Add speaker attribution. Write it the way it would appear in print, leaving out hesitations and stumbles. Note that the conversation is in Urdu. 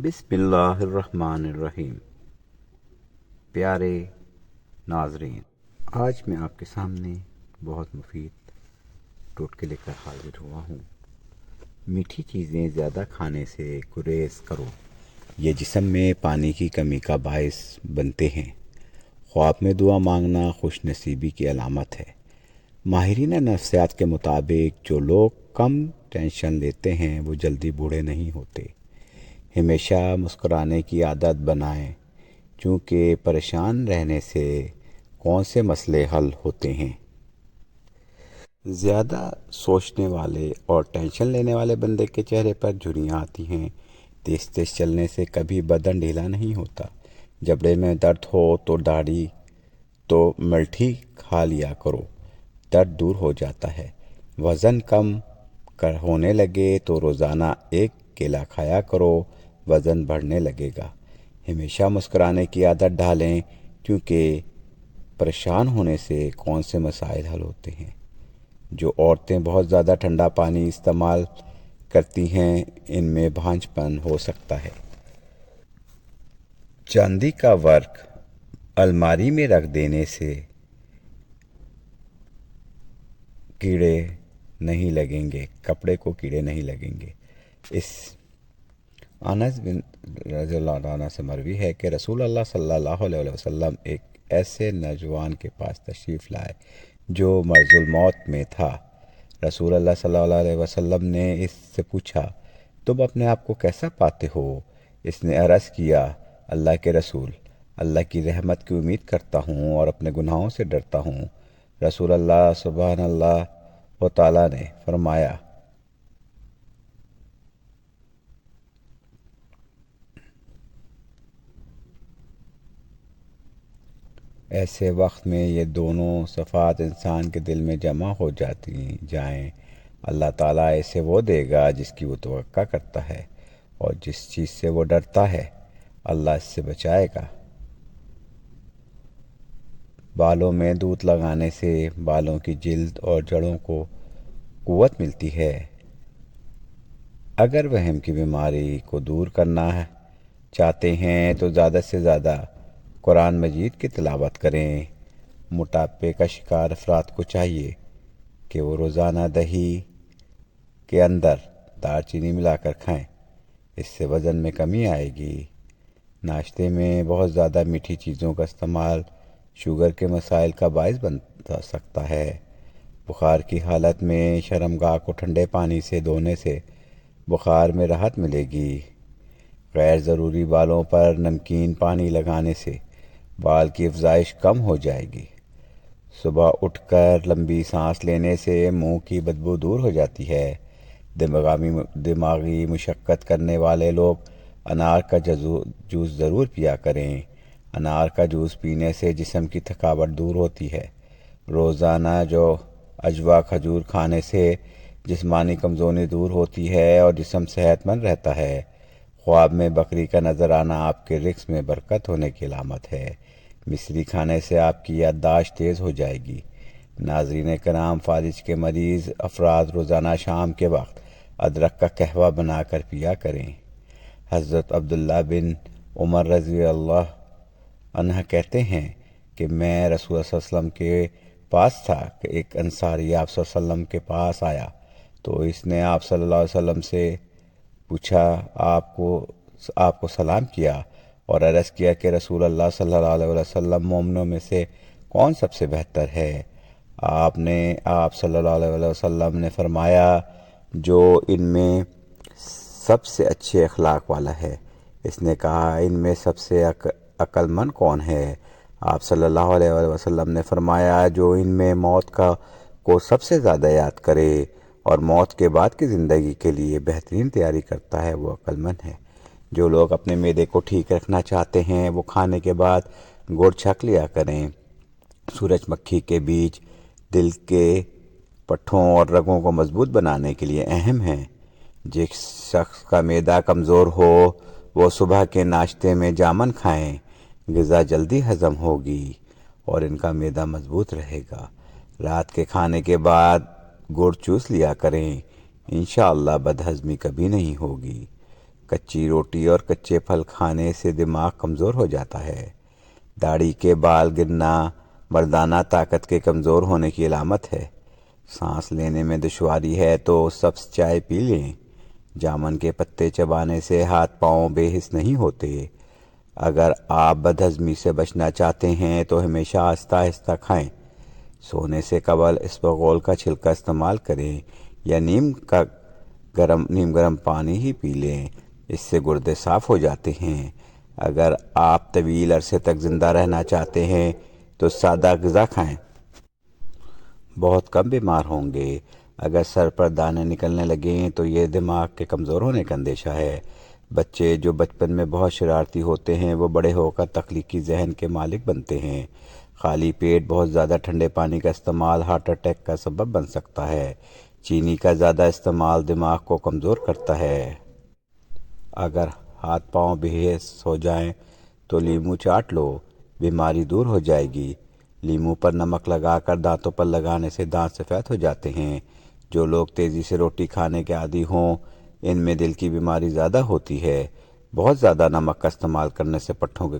Speaker 1: بسم اللہ الرحمن الرحیم۔ پیارے ناظرین، آج میں آپ کے سامنے بہت مفید ٹوٹکے لے کر حاضر ہوا ہوں۔ میٹھی چیزیں زیادہ کھانے سے گریز کرو، یہ جسم میں پانی کی کمی کا باعث بنتے ہیں۔ خواب میں دعا مانگنا خوش نصیبی کی علامت ہے۔ ماہرین نفسیات کے مطابق جو لوگ کم ٹینشن لیتے ہیں وہ جلدی بوڑھے نہیں ہوتے۔ ہمیشہ مسکرانے کی عادت بنائیں، چونکہ پریشان رہنے سے کون سے مسئلے حل ہوتے ہیں۔ زیادہ سوچنے والے اور ٹینشن لینے والے بندے کے چہرے پر جھریاں آتی ہیں۔ تیز تیز چلنے سے کبھی بدن ڈھیلا نہیں ہوتا۔ جبڑے میں درد ہو تو داڑھی تو ملٹھی کھا لیا کرو، درد دور ہو جاتا ہے۔ وزن کم ہونے لگے تو روزانہ ایک کیلا کھایا کرو، وزن بڑھنے لگے گا۔ ہمیشہ مسکرانے کی عادت ڈالیں، کیونکہ پریشان ہونے سے کون سے مسائل حل ہوتے ہیں۔ جو عورتیں بہت زیادہ ٹھنڈا پانی استعمال کرتی ہیں، ان میں بھانج پن ہو سکتا ہے۔ چاندی کا ورق الماری میں رکھ دینے سے کیڑے نہیں لگیں گے، کپڑے کو کیڑے نہیں لگیں گے۔ اس انس بن رضی اللہ عنہ سے مروی ہے کہ رسول اللہ صلی اللہ علیہ وسلم ایک ایسے نوجوان کے پاس تشریف لائے جو مرض الموت میں تھا۔ رسول اللہ صلی اللہ علیہ وسلم نے اس سے پوچھا، تم اپنے آپ کو کیسا پاتے ہو؟ اس نے عرض کیا، اللہ کے رسول، اللہ کی رحمت کی امید کرتا ہوں اور اپنے گناہوں سے ڈرتا ہوں۔ رسول اللہ سبحان اللہ و تعالیٰ نے فرمایا، ایسے وقت میں یہ دونوں صفات انسان کے دل میں جمع ہو جاتی جائیں، اللہ تعالیٰ اسے وہ دے گا جس کی وہ توقع کرتا ہے، اور جس چیز سے وہ ڈرتا ہے اللہ اس سے بچائے گا۔ بالوں میں دودھ لگانے سے بالوں کی جلد اور جڑوں کو قوت ملتی ہے۔ اگر وہم کی بیماری کو دور کرنا چاہتے ہیں تو زیادہ سے زیادہ قرآن مجید کی تلاوت کریں۔ موٹاپے کا شکار افراد کو چاہیے کہ وہ روزانہ دہی کے اندر دار چینی ملا کر کھائیں، اس سے وزن میں کمی آئے گی۔ ناشتے میں بہت زیادہ میٹھی چیزوں کا استعمال شوگر کے مسائل کا باعث بن سکتا ہے۔ بخار کی حالت میں شرمگاہ کو ٹھنڈے پانی سے دھونے سے بخار میں راحت ملے گی۔ غیر ضروری بالوں پر نمکین پانی لگانے سے بال کی افزائش کم ہو جائے گی۔ صبح اٹھ کر لمبی سانس لینے سے منہ کی بدبو دور ہو جاتی ہے۔ دماغی مشقت کرنے والے لوگ انار کا جوس ضرور پیا کریں۔ انار کا جوس پینے سے جسم کی تھکاوٹ دور ہوتی ہے۔ روزانہ جو اجوا کھجور کھانے سے جسمانی کمزوری دور ہوتی ہے اور جسم صحت مند رہتا ہے۔ خواب میں بکری کا نظر آنا آپ کے رزق میں برکت ہونے کی علامت ہے۔ مصری کھانے سے آپ کی یادداشت تیز ہو جائے گی۔ ناظرین کرام، فالج کے مریض افراد روزانہ شام کے وقت ادرک کا قہوہ بنا کر پیا کریں۔ حضرت عبداللہ بن عمر رضی اللہ عنہ کہتے ہیں کہ میں رسول اللہ صلی اللہ علیہ وسلم کے پاس تھا کہ ایک انصاری آپ صلی اللہ علیہ وسلم کے پاس آیا تو اس نے آپ صلی اللہ علیہ وسلم سے پوچھا، آپ کو سلام کیا اور عرض کیا کہ رسول اللہ صلی اللہ علیہ وسلم مومنوں میں سے کون سب سے بہتر ہے؟ آپ صلی اللہ علیہ وسلم نے فرمایا، جو ان میں سب سے اچھے اخلاق والا ہے۔ اس نے کہا، ان میں سب سے عقل مند کون ہے؟ آپ صلی اللہ علیہ وسلم نے فرمایا، جو ان میں موت کو سب سے زیادہ یاد کرے اور موت کے بعد کی زندگی کے لیے بہترین تیاری کرتا ہے، وہ عقل مند ہے۔ جو لوگ اپنے معدے کو ٹھیک رکھنا چاہتے ہیں وہ کھانے کے بعد گڑ چھک لیا کریں۔ سورج مکھی کے بیج دل کے پٹھوں اور رگوں کو مضبوط بنانے کے لیے اہم ہیں۔ جس شخص کا معدہ کمزور ہو وہ صبح کے ناشتے میں جامن کھائیں، غذا جلدی ہضم ہوگی اور ان کا معدہ مضبوط رہے گا۔ رات کے کھانے کے بعد گڑ چوس لیا کریں، انشاءاللہ بدہضمی کبھی نہیں ہوگی۔ کچی روٹی اور کچے پھل کھانے سے دماغ کمزور ہو جاتا ہے۔ داڑھی کے بال گرنا مردانہ طاقت کے کمزور ہونے کی علامت ہے۔ سانس لینے میں دشواری ہے تو سبز چائے پی لیں۔ جامن کے پتے چبانے سے ہاتھ پاؤں بے حس نہیں ہوتے۔ اگر آپ بدہضمی سے بچنا چاہتے ہیں تو ہمیشہ آہستہ آہستہ کھائیں۔ سونے سے قبل اسبغول کا چھلکا استعمال کریں یا نیم گرم پانی ہی پی لیں، اس سے گردے صاف ہو جاتے ہیں۔ اگر آپ طویل عرصے تک زندہ رہنا چاہتے ہیں تو سادہ غذا کھائیں۔ بہت کم بیمار ہوں گے۔ اگر سر پر دانے نکلنے لگیں تو یہ دماغ کے کمزور ہونے کا اندیشہ ہے۔ بچے جو بچپن میں بہت شرارتی ہوتے ہیں وہ بڑے ہو کر تخلیقی ذہن کے مالک بنتے ہیں۔ خالی پیٹ بہت زیادہ ٹھنڈے پانی کا استعمال ہارٹ اٹیک کا سبب بن سکتا ہے۔ چینی کا زیادہ استعمال دماغ کو کمزور کرتا ہے۔ اگر ہاتھ پاؤں بے حس ہو جائیں تو لیموں چاٹ لو، بیماری دور ہو جائے گی۔ لیموں پر نمک لگا کر دانتوں پر لگانے سے دانت سفید ہو جاتے ہیں۔ جو لوگ تیزی سے روٹی کھانے کے عادی ہوں ان میں دل کی بیماری زیادہ ہوتی ہے۔ بہت زیادہ نمک کا استعمال کرنے سے پٹھوں کے